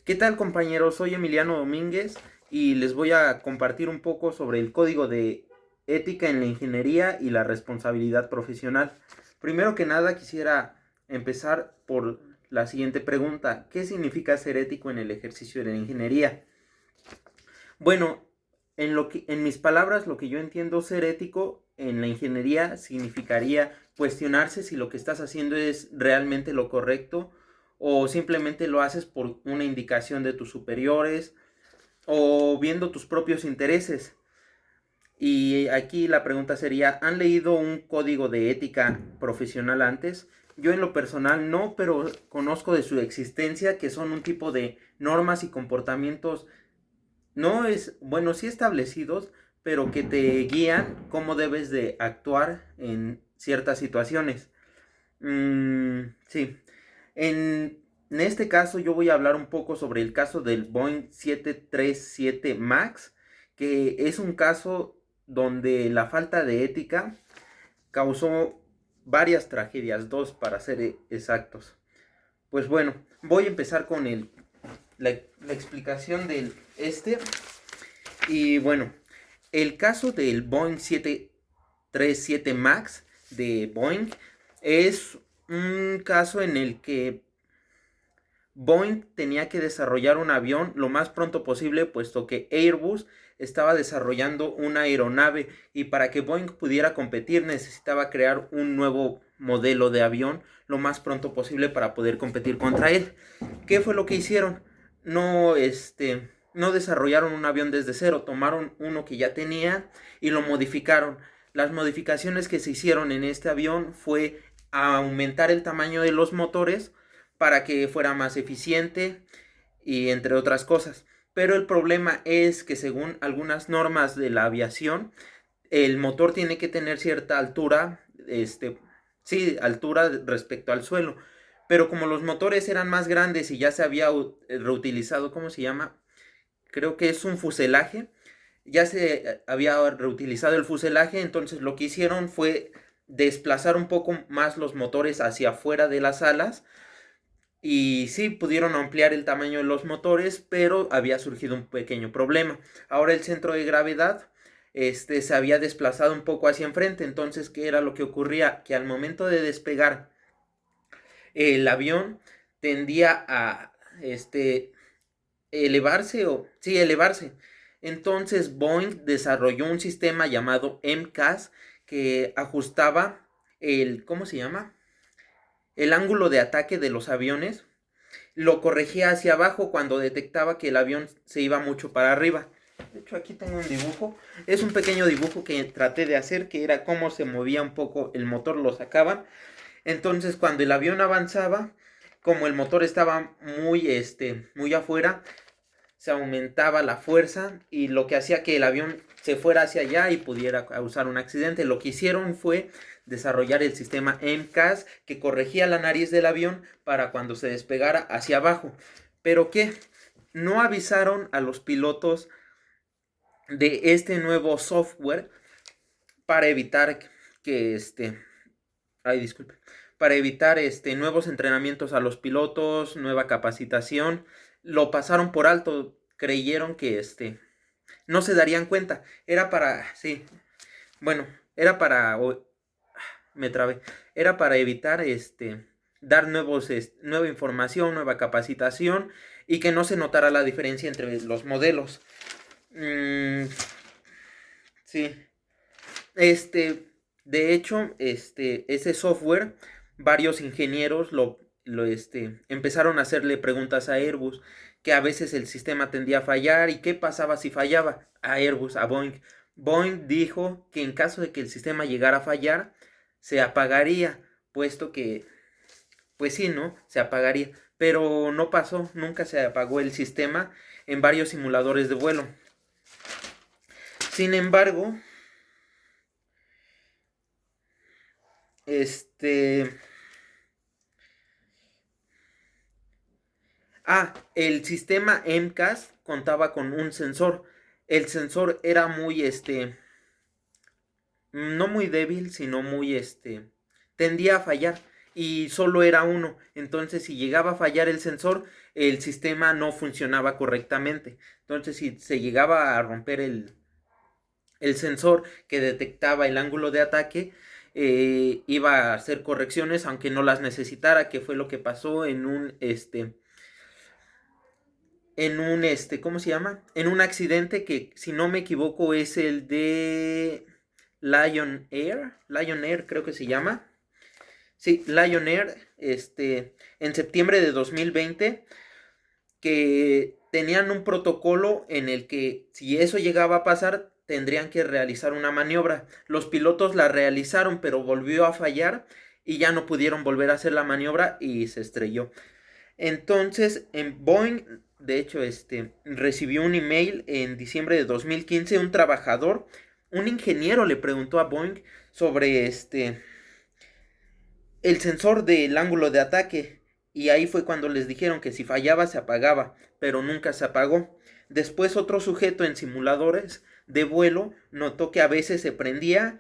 ¿Qué tal, compañeros? Soy Emiliano Domínguez y les voy a compartir un poco sobre el código de ética en la ingeniería y la responsabilidad profesional. Primero que nada, quisiera empezar por la siguiente pregunta. ¿Qué significa ser ético en el ejercicio de la ingeniería? Bueno, en mis palabras, lo que yo entiendo ser ético en la ingeniería significaría cuestionarse si lo que estás haciendo es realmente lo correcto o simplemente lo haces por una indicación de tus superiores o viendo tus propios intereses. Y aquí la pregunta sería, ¿han leído un código de ética profesional antes? Yo en lo personal no, pero conozco de su existencia, que son un tipo de normas y comportamientos no es, bueno, sí establecidos, pero que te guían cómo debes de actuar en ciertas situaciones. Sí. En este caso yo voy a hablar un poco sobre el caso del Boeing 737 MAX, que es un caso donde la falta de ética causó varias tragedias, dos para ser exactos. Pues bueno, voy a empezar con la explicación del y bueno, el caso del Boeing 737 MAX de Boeing es un caso en el que Boeing tenía que desarrollar un avión lo más pronto posible, puesto que Airbus estaba desarrollando una aeronave y para que Boeing pudiera competir necesitaba crear un nuevo modelo de avión lo más pronto posible para poder competir contra él. ¿Qué fue lo que hicieron? No, no desarrollaron un avión desde cero, tomaron uno que ya tenía y lo modificaron. Las modificaciones que se hicieron en este avión fue aumentar el tamaño de los motores para que fuera más eficiente y entre otras cosas. Pero el problema es que según algunas normas de la aviación, el motor tiene que tener cierta altura, sí, altura respecto al suelo. Pero como los motores eran más grandes y ya se había reutilizado, ¿cómo se llama? Creo que es un fuselaje. Ya se había reutilizado el fuselaje, entonces lo que hicieron fue desplazar un poco más los motores hacia afuera de las alas y sí, pudieron ampliar el tamaño de los motores, pero había surgido un pequeño problema. Ahora el centro de gravedad se había desplazado un poco hacia enfrente. Entonces, ¿qué era lo que ocurría? Que al momento de despegar, el avión tendía a elevarse o sí, elevarse. Entonces Boeing desarrolló un sistema llamado MCAS que ajustaba ¿cómo se llama? El ángulo de ataque de los aviones, lo corregía hacia abajo cuando detectaba que el avión se iba mucho para arriba. De hecho, aquí tengo un dibujo. Es un pequeño dibujo que traté de hacer, que era cómo se movía un poco el motor, lo sacaban. Entonces, cuando el avión avanzaba, como el motor estaba muy afuera, se aumentaba la fuerza y lo que hacía que el avión se fuera hacia allá y pudiera causar un accidente. Lo que hicieron fue desarrollar el sistema MCAS que corregía la nariz del avión para cuando se despegara hacia abajo. Pero ¿qué? No avisaron a los pilotos de este nuevo software para evitar que ay, disculpe, para evitar nuevos entrenamientos a los pilotos, nueva capacitación. Lo pasaron por alto, creyeron que no se darían cuenta. Era para, sí, bueno, era para, me trabé, era para evitar dar nueva información, nueva capacitación y que no se notara la diferencia entre los modelos. Mm, sí, este, de hecho, ese software, varios ingenieros empezaron a hacerle preguntas a Airbus, que a veces el sistema tendía a fallar y qué pasaba si fallaba a Airbus, a Boeing. Boeing dijo que en caso de que el sistema llegara a fallar, se apagaría, puesto que, pues sí, ¿no? Se apagaría. Pero no pasó, nunca se apagó el sistema en varios simuladores de vuelo. Sin embargo, este... el sistema MCAS contaba con un sensor. El sensor era muy, no muy débil, sino muy, tendía a fallar. y solo era uno. Entonces, si llegaba a fallar el sensor, el sistema no funcionaba correctamente. Entonces, si se llegaba a romper el sensor que detectaba el ángulo de ataque, iba a hacer correcciones aunque no las necesitara, que fue lo que pasó ¿cómo se llama? En un accidente que, si no me equivoco, es el de Lion Air creo que se llama. Sí, Lion Air, en septiembre de 2020, que tenían un protocolo en el que si eso llegaba a pasar, tendrían que realizar una maniobra. Los pilotos la realizaron, pero volvió a fallar y ya no pudieron volver a hacer la maniobra y se estrelló. Entonces, en Boeing, de hecho, recibió un email en diciembre de 2015, un trabajador, un ingeniero le preguntó a Boeing sobre el sensor del ángulo de ataque, y ahí fue cuando les dijeron que si fallaba se apagaba, pero nunca se apagó. Después otro sujeto en simuladores de vuelo notó que a veces se prendía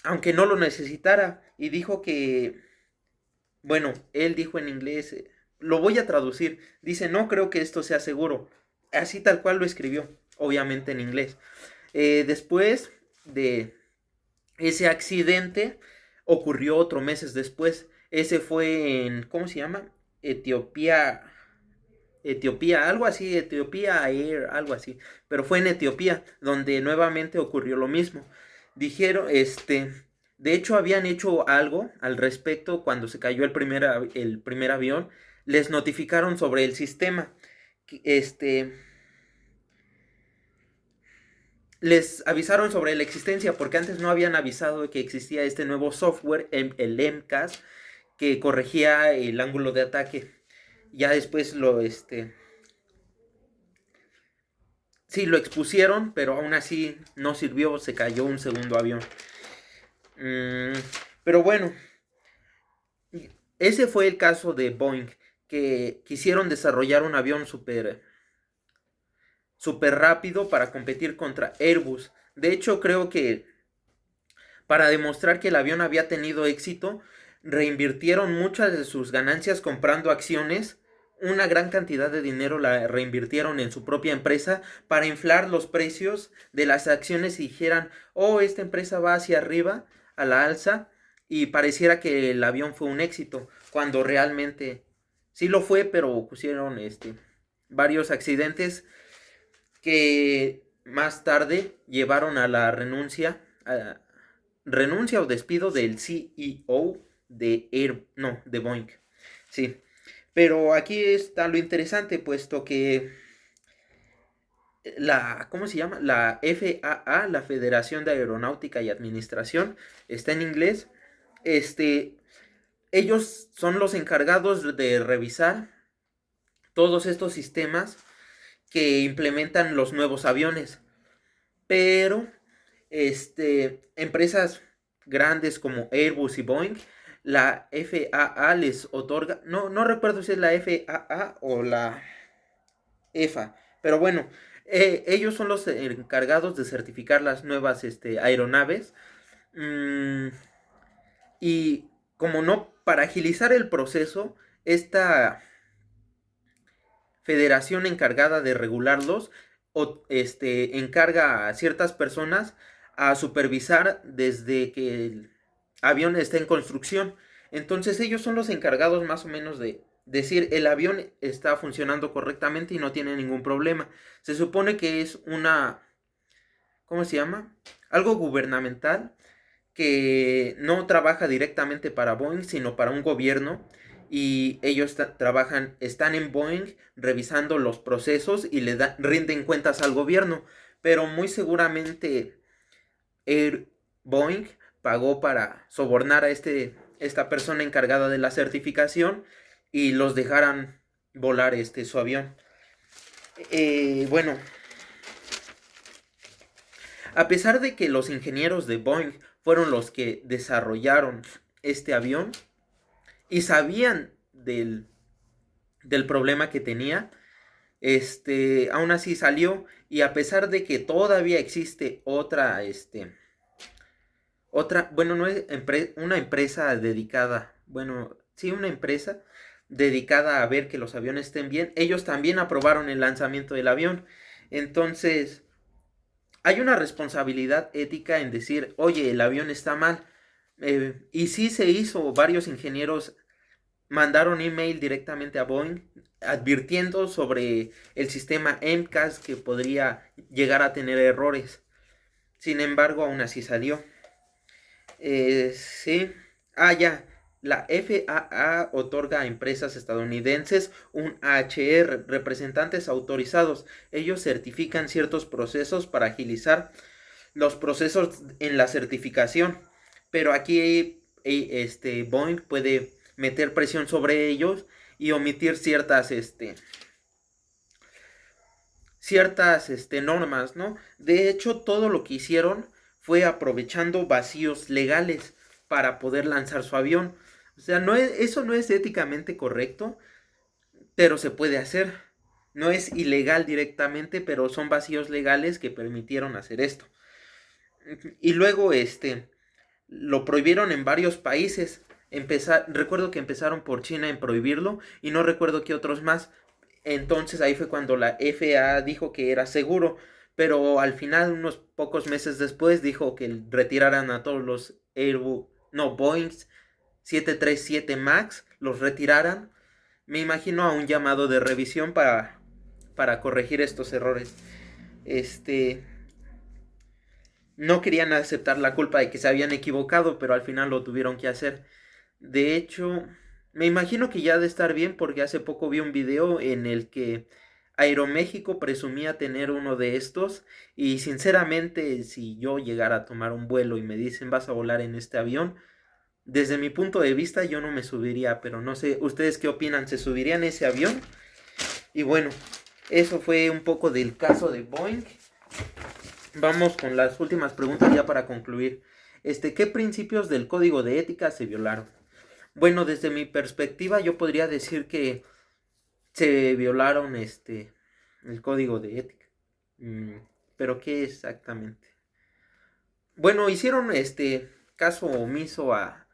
aunque no lo necesitara, y dijo que, bueno, él dijo en inglés, lo voy a traducir, dice: no creo que esto sea seguro, así tal cual lo escribió, obviamente en inglés. Después de ese accidente ocurrió otro meses después. Ese fue en, ¿cómo se llama? Etiopía, algo así, Etiopía Air, algo así. Pero fue en Etiopía, donde nuevamente ocurrió lo mismo. Dijeron, de hecho habían hecho algo al respecto cuando se cayó el primer avión. Les notificaron sobre el sistema. Les avisaron sobre la existencia, porque antes no habían avisado de que existía este nuevo software, el MCAS, que corregía el ángulo de ataque. Ya después sí lo expusieron, pero aún así no sirvió, se cayó un segundo avión. Pero bueno, ese fue el caso de Boeing, que quisieron desarrollar un avión súper rápido para competir contra Airbus. De hecho, creo que para demostrar que el avión había tenido éxito, reinvirtieron muchas de sus ganancias comprando acciones. Una gran cantidad de dinero la reinvirtieron en su propia empresa para inflar los precios de las acciones y dijeran: oh, esta empresa va hacia arriba, a la alza, y pareciera que el avión fue un éxito, cuando realmente sí lo fue, pero ocurrieron varios accidentes que más tarde llevaron a la renuncia o despido del CEO de Boeing. Sí, pero aquí está lo interesante, puesto que ¿cómo se llama? La FAA, la Federación de Aeronáutica y Administración, está en inglés. Ellos son los encargados de revisar todos estos sistemas que implementan los nuevos aviones. Pero empresas grandes como Airbus y Boeing, la FAA les otorga, no recuerdo si es la FAA o la EFA, pero bueno, ellos son los encargados de certificar las nuevas aeronaves. Y como no, para agilizar el proceso, esta federación encargada de regularlos encarga a ciertas personas a supervisar desde que el avión está en construcción. Entonces ellos son los encargados más o menos de decir: el avión está funcionando correctamente y no tiene ningún problema. Se supone que es ¿cómo se llama? Algo gubernamental, que no trabaja directamente para Boeing, sino para un gobierno, y ellos están en Boeing revisando los procesos y rinden cuentas al gobierno, pero muy seguramente Boeing pagó para sobornar a esta persona encargada de la certificación y los dejaran volar su avión. Bueno, a pesar de que los ingenieros de Boeing fueron los que desarrollaron este avión y sabían del problema que tenía, aún así salió. Y a pesar de que todavía existe bueno, no es una empresa dedicada, bueno, sí, una empresa dedicada a ver que los aviones estén bien. Ellos también aprobaron el lanzamiento del avión. Entonces, hay una responsabilidad ética en decir, oye, el avión está mal. Y sí se hizo, varios ingenieros mandaron email directamente a Boeing advirtiendo sobre el sistema MCAS que podría llegar a tener errores. Sin embargo, aún así salió. Sí. Ya. La FAA otorga a empresas estadounidenses un AHR, representantes autorizados. Ellos certifican ciertos procesos para agilizar los procesos en la certificación. Pero aquí Boeing puede meter presión sobre ellos y omitir ciertas normas, ¿no? De hecho, todo lo que hicieron fue aprovechando vacíos legales para poder lanzar su avión. O sea, eso no es éticamente correcto, pero se puede hacer. No es ilegal directamente, pero son vacíos legales que permitieron hacer esto. Y luego, lo prohibieron en varios países. Recuerdo que empezaron por China en prohibirlo y no recuerdo qué otros más. Entonces ahí fue cuando la FAA dijo que era seguro, pero al final, unos pocos meses después, dijo que retiraran a todos los Boeing 737 MAX, los retiraran. Me imagino a un llamado de revisión para corregir estos errores. No querían aceptar la culpa de que se habían equivocado, pero al final lo tuvieron que hacer. De hecho, me imagino que ya ha de estar bien porque hace poco vi un video en el que Aeroméxico presumía tener uno de estos y sinceramente si yo llegara a tomar un vuelo y me dicen vas a volar en este avión, desde mi punto de vista yo no me subiría, pero no sé, ¿ustedes qué opinan? ¿Se subirían a ese avión? Y bueno, eso fue un poco del caso de Boeing. Vamos con las últimas preguntas ya para concluir. ¿Qué principios del código de ética se violaron? Bueno, desde mi perspectiva yo podría decir que se violaron el código de ética. ¿Pero qué exactamente? Bueno, hicieron caso omiso a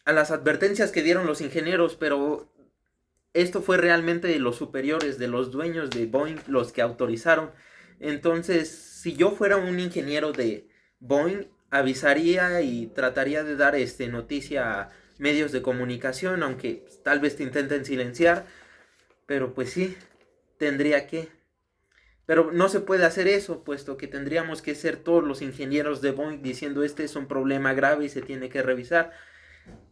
las advertencias que dieron los ingenieros, pero esto fue realmente de los superiores, de los dueños de Boeing, los que autorizaron. Entonces, si yo fuera un ingeniero de Boeing, avisaría y trataría de dar noticia a medios de comunicación, aunque tal vez te intenten silenciar, pero pues sí, tendría que. Pero no se puede hacer eso, puesto que tendríamos que ser todos los ingenieros de Boeing diciendo este es un problema grave y se tiene que revisar.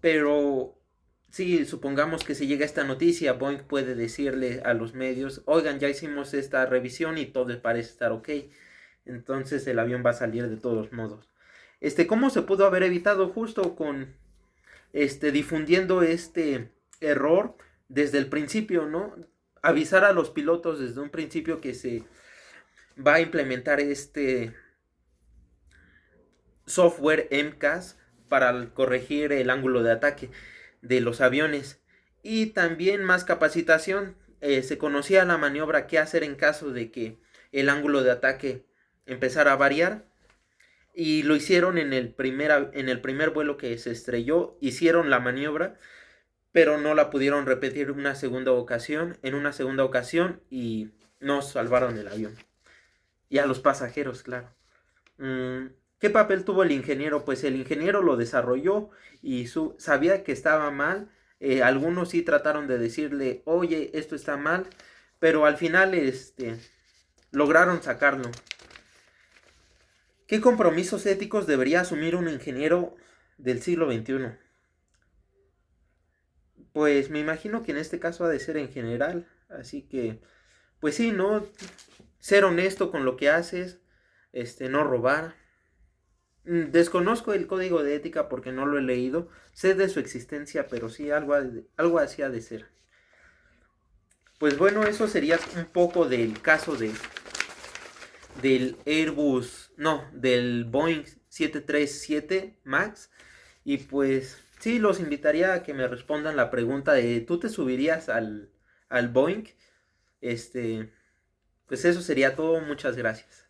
Pero sí, supongamos que se llega esta noticia, Boeing puede decirle a los medios, oigan, ya hicimos esta revisión y todo parece estar ok. Entonces el avión va a salir de todos modos. ¿Cómo se pudo haber evitado? Justo con difundiendo este error desde el principio, ¿no? Avisar a los pilotos desde un principio que se va a implementar este software MCAS para corregir el ángulo de ataque de los aviones. Y también más capacitación. Se conocía la maniobra qué hacer en caso de que el ángulo de ataque empezara a variar. Y lo hicieron en el primer vuelo que se estrelló. Hicieron la maniobra, pero no la pudieron repetir en una segunda ocasión y no salvaron el avión. Y a los pasajeros, claro. ¿Qué papel tuvo el ingeniero? Pues el ingeniero lo desarrolló y sabía que estaba mal. Algunos sí trataron de decirle, oye, esto está mal, pero al final lograron sacarlo. ¿Qué compromisos éticos debería asumir un ingeniero del siglo XXI? Pues me imagino que en este caso ha de ser en general, así que, pues sí, ¿no? Ser honesto con lo que haces, no robar. Desconozco el código de ética porque no lo he leído. Sé de su existencia, pero sí, algo así ha de ser. Pues bueno, eso sería un poco del caso del Boeing 737 MAX. Y pues sí, los invitaría a que me respondan la pregunta de ¿tú te subirías al Boeing? Pues eso sería todo. Muchas gracias.